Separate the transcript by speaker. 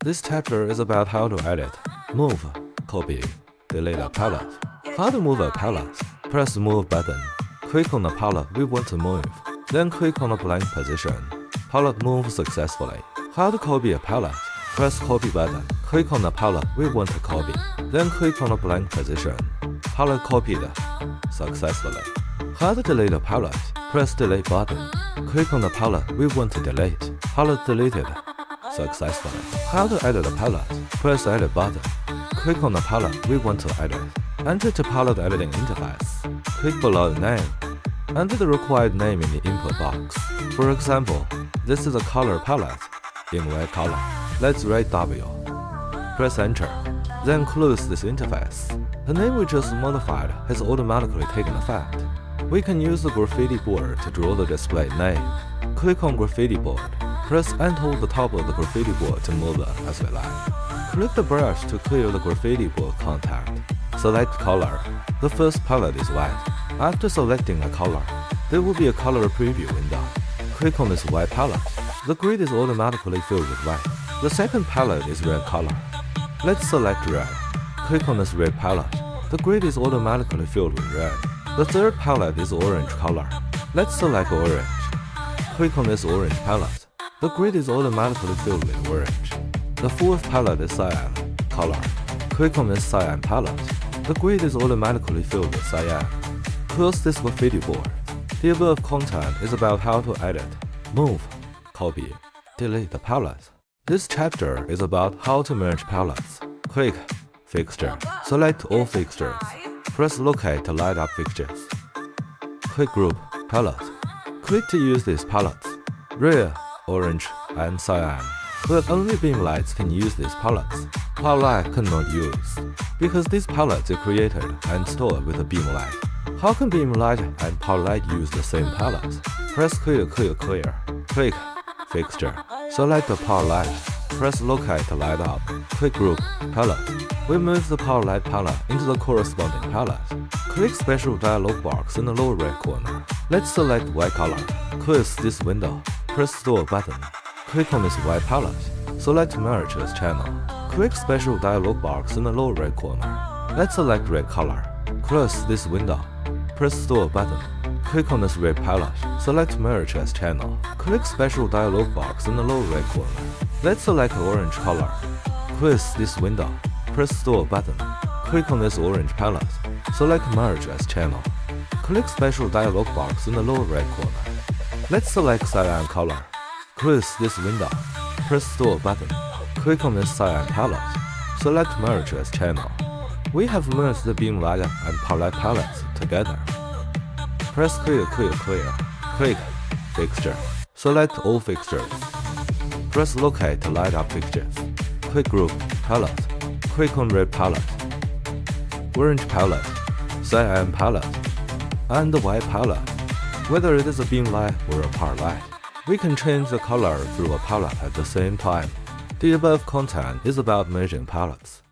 Speaker 1: This chapter is about how to edit, move, copy, delete a palette. How to move a palette. Press the Move button. Click on the palette we want to move. Then click on the blank position. Palette moves successfully. How to copy a palette. Press Copy button. Click on the palette we want to copy. Then click on the blank position. Palette copied successfully. How to delete a palette. Press Delete button. Click on the palette we want to delete. Palette deleted successfully. How to edit a palette. Press Edit button. Click on the palette we want to edit. Enter the palette editing interface. Click below the name. Enter the required name in the input box. For example, this is a color palette in red color. Let's write W. Press Enter. Then close this interface. The name we just modified has automatically taken effect. We can use the graffiti board to draw the display name. Click on graffiti board. Press and hold the top of the graffiti board to move it as we like. Click the brush to clear the graffiti board contact. Select color. The first palette is white. After selecting a color, there will be a color preview window. Click on this white palette. The grid is automatically filled with white. The second palette is red color. Let's select red. Click on this red palette. The grid is automatically filled with red. The third palette is orange color. Let's select orange. Click on this orange palette. The grid is automatically filled with orange. The fourth palette is cyan color. Click on this cyan palette. The grid is automatically filled with cyan. Close this graffiti board. The above content is about how to edit, move, copy, delete the palette. This chapter is about how to merge palettes. Click Fixture. Select all fixtures. Press Locate to light up fixtures. Click Group Palette. Click to use these palettes. Red, orange, and cyan. But only beam lights can use these palettes. Power light cannot use, because these palettes are created and stored with a beam light. How can beam light and power light use the same palette? Press Clear. Click Fixture. Select the power light. Press Locate to light up. Click Group Palette. We move the power light palette into the corresponding palette. Click Special dialog box in the lower right corner. Let's select white color. Close this window. Press Store button. Click on this white palette. Select Merge as channel. Click Special dialog box in the lower right corner. Let's select red color. Close this window. Press Store button. Click on this red palette. Select Merge as channel. Click Special dialog box in the lower right corner. Let's select orange color. Close this window. Press Store button. Click on this orange palette. Select Merge as channel. Click Special dialog box in the lower right corner. Let's select cyan color. Close this window. Press Store button. Click on this cyan palette. Select Merge as channel. We have merged the beam light and power light palettes together. Press Clear. Click Fixture. Select all fixtures. Press Locate to light up fixtures. Click Group Palette. Click on red palette, orange palette, cyan palette, and the white palette. Whether it is a beam light or a power light, we can change the color through a palette at the same time. The above content is about merging palettes.